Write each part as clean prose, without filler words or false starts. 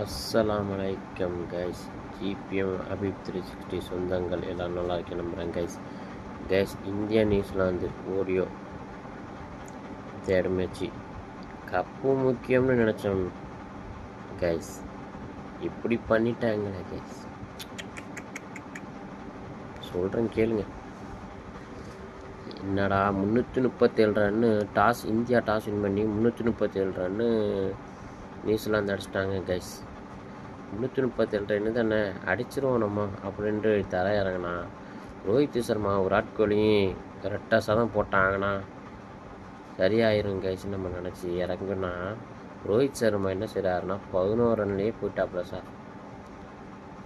அஸ்ஸலாமு அலைக்கும் guys. GBM அபிப் 360 சொந்தங்கள் எல்லாம் நல்லா இருக்க நம்புகிறேன் கைஸ். இந்தியா நியூசிலாந்து ஓடியோ தேர்ட் மேட்ச்சு கப்பு முக்கியம்னு நினச்சோம் கைஸ். இப்படி பண்ணிட்டாங்களே கைஸ். சொல்கிறேன் கேளுங்க. என்னடா 337 ரன்னு இந்தியா டாஸ் வின் பண்ணி 337 ரன்னு நியூசிலாந்து அடிச்சிட்டாங்க கைஸ். 337 ரன்னு தானே அடிச்சிருவோம் நம்ம அப்படின்ட்டு தர இறங்கினா ரோஹித் சர்மா விராட் கோலியும் கரெக்டாக சதம் போட்டாங்கன்னா சரியாயிரும் கைஸ். நம்ம நினச்சி இறங்குனா ரோஹித் சர்மா என்ன செய்கிறாருன்னா 11 ரன்லேயே போயிட்டாப்புல சார்.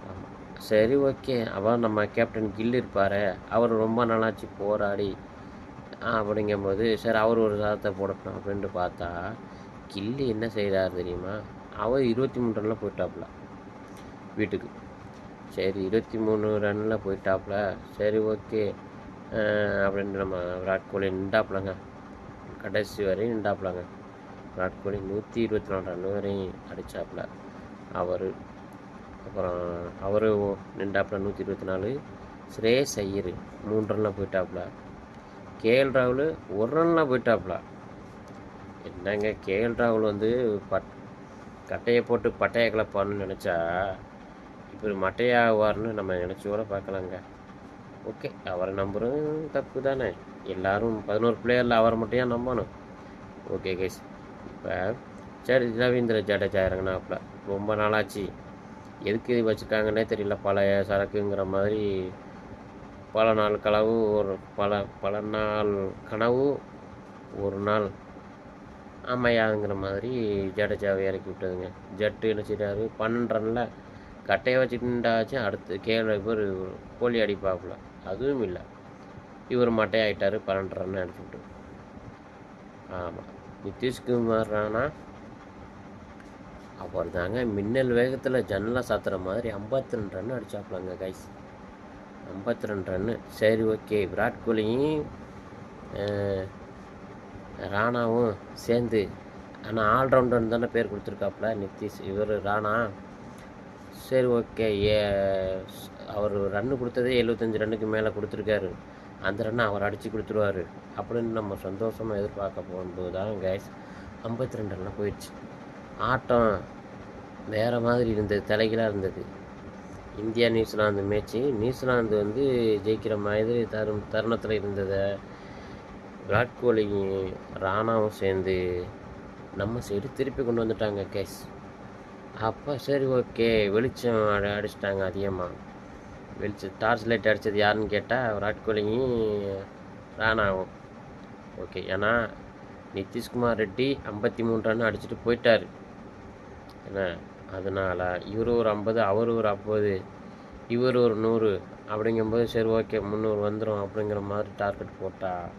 ஆமாம், சரி ஓகே. அப்புறம் நம்ம கேப்டன் கில் இருப்பார், அவர் ரொம்ப நாளாச்சு போராடி அப்படிங்கும்போது சரி அவர் ஒரு சதத்தை போடணும் அப்படின்ட்டு பார்த்தா கில்லி என்ன செய்கிறாரு தெரியுமா? அவர் 23 ரனில் போயிட்டாப்புல வீட்டுக்கு. சரி 23 ரனில் போயிட்டாப்புல, சரி ஓகே அப்படின்ட்டு நம்ம விராட் கோலி நின்றாப்புலங்க. கடைசி வரையும் நின்றாப்புலங்க. விராட் கோலி 124 ரன் வரையும் அடித்தாப்புல அவர். அப்புறம் அவர் நின்றாப்புல 124. ஸ்ரேயஸ் ஐயர் 3 ரனில் போயிட்டாப்புல. கேஎல் ராகுல் 1 ரனில் போயிட்டாப்புல. என்னங்க கேஎல் ராகுல் வந்து கட்டையை போட்டு பட்டையை கிளப்பான்னு நினச்சா இப்படி மட்டையாகுவார்னு நம்ம நினச்சி கூட பார்க்கலாங்க. ஓகே, அவரை நம்புறதும் தப்பு தானே. எல்லோரும் 11 பிளேயரில் அவரை மட்டும் ஏன் நம்பணும்? Okay guys. இப்போ சரி ரவீந்திர ஜடேஜா இறங்கினாப்புல. ரொம்ப நாளாச்சு, எதுக்கு இது வச்சுட்டாங்கன்னே தெரியல. பழைய சரக்குங்கிற மாதிரி பல நாள் கனவு பல நாள் கனவு ஒரு நாள் அமையாதுங்கிற மாதிரி ஜடேஜாவை இறக்கி விட்டதுங்க. ஜட்டு என்ன செய்கிறாரு? 12 ரனில் கட்டையை வச்சுக்கிட்டாச்சும் அடுத்து இவர் கோலி அடிப்பாப்புல. அதுவும் இல்லை, இவர் மட்டையாயிட்டார். 12 ரன் அடிச்சுட்டு. ஆமாம், நிதிஷ்குமார் ராணா அவர் தாங்க மின்னல் வேகத்தில் ஜன்னலை சாத்துற மாதிரி 52 ரன் அடித்தாப்புலங்க கைஸ். 52 ரன்னு. சரி ஓகே. விராட் கோலியும் ராணாவும் சேர்ந்து, ஆனால் ஆல்ரவுண்டர்னு தானே பேர் கொடுத்துருக்காப்புல நிதிஷ். இவர் ராணா. சரி ஓகே. அவர் ரன்னு கொடுத்ததே 75 ரன்னுக்கு மேலே கொடுத்துருக்காரு. அந்த ரன்னை அவர் அடித்து கொடுத்துருவார் அப்படின்னு நம்ம சந்தோஷமாக எதிர்பார்க்க போகும்போது தான் கைஸ் 52 ரன்னில் போயிடுச்சு. ஆட்டம் வேறு மாதிரி இருந்தது, தலைகளாக இருந்தது. இந்தியா நியூசிலாந்து மேட்ச்சு நியூசிலாந்து வந்து ஜெயிக்கிற மாதிரி தருணத்தில் இருந்ததை விராட் கோலியும் ராணாவும் சேர்ந்து நம்ம சைடு திருப்பி கொண்டு வந்துட்டாங்க கேஸ். அப்போ சரி ஓகே, வெளிச்சம் அடிச்சிட்டாங்க அதிகமாக. டார்ச் லைட் அடித்தது யாருன்னு கேட்டால் விராட் கோலியும் ராணாவும். ஓகே, ஏன்னா நிதிஷ்குமார் ரெட்டி 53 ரன் அடிச்சுட்டு போயிட்டார். என்ன அதனால் இவர் ஒரு 50, அவர் ஒரு 50, இவர் ஒரு 100 அப்படிங்கும்போது சரி ஓகே 300 வந்துடும் அப்படிங்கிற மாதிரி டார்கெட் போட்டால்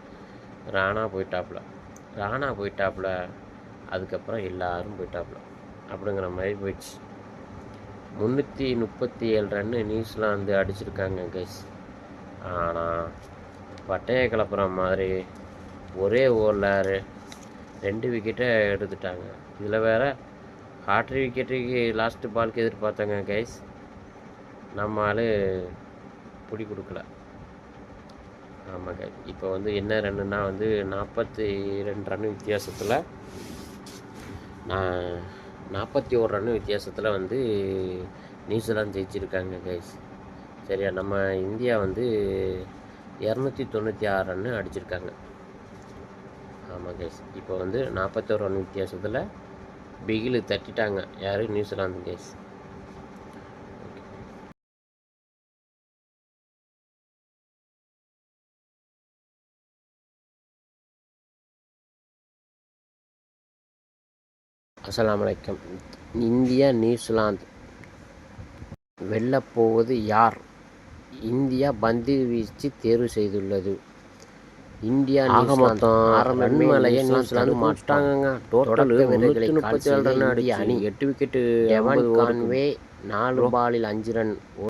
ராணா போயிட்டாப்புல. அதுக்கப்புறம் எல்லாரும் போயிட்டாப்புல அப்படிங்கிற மாதிரி போயிடுச்சு. 337 ரன்னு நியூசிலாந்து அடிச்சிருக்காங்க கைஸ். ஆனால் பட்டையை கிளப்புற மாதிரி ஒரே ஓவரில் 2 விக்கெட்டை எடுத்துட்டாங்க. இதில் வேறு ஹாட்ரி விக்கெட்டுக்கு லாஸ்ட்டு பாலுக்கு எதிர்பார்த்தாங்க கைஸ். நம்ம ஆள் பிடி கொடுக்கல. ஆமாம் கைஸ். இப்போ வந்து என்ன ரன்னுன்னா வந்து 42 ரன் வித்தியாசத்தில் 41 ரன் வித்தியாசத்தில் வந்து நியூசிலாந்து ஜெயிச்சிருக்காங்க கைஸ். சரியா, நம்ம இந்தியா வந்து 296 ரன்னு அடிச்சிருக்காங்க. ஆமாம் கைஸ். இப்போ வந்து 41 ரன் வித்தியாசத்தில் பிகிலு தட்டிட்டாங்க. யார்? New Zealand guys. அஸ்ஸலாமு அலைக்கும். இந்தியா நியூசிலாந்து வெல்லப்போவது யார்? இந்தியா பந்து வீச்சு தேர்வு செய்துள்ளது. இந்தியா ரன்மலையை நியூசிலாந்து மாட்டாங்க. டோட்டல் 337 ரன் அடிச்சு 8 விக்கெட்டு. 4 பாலில் 5 ரன்.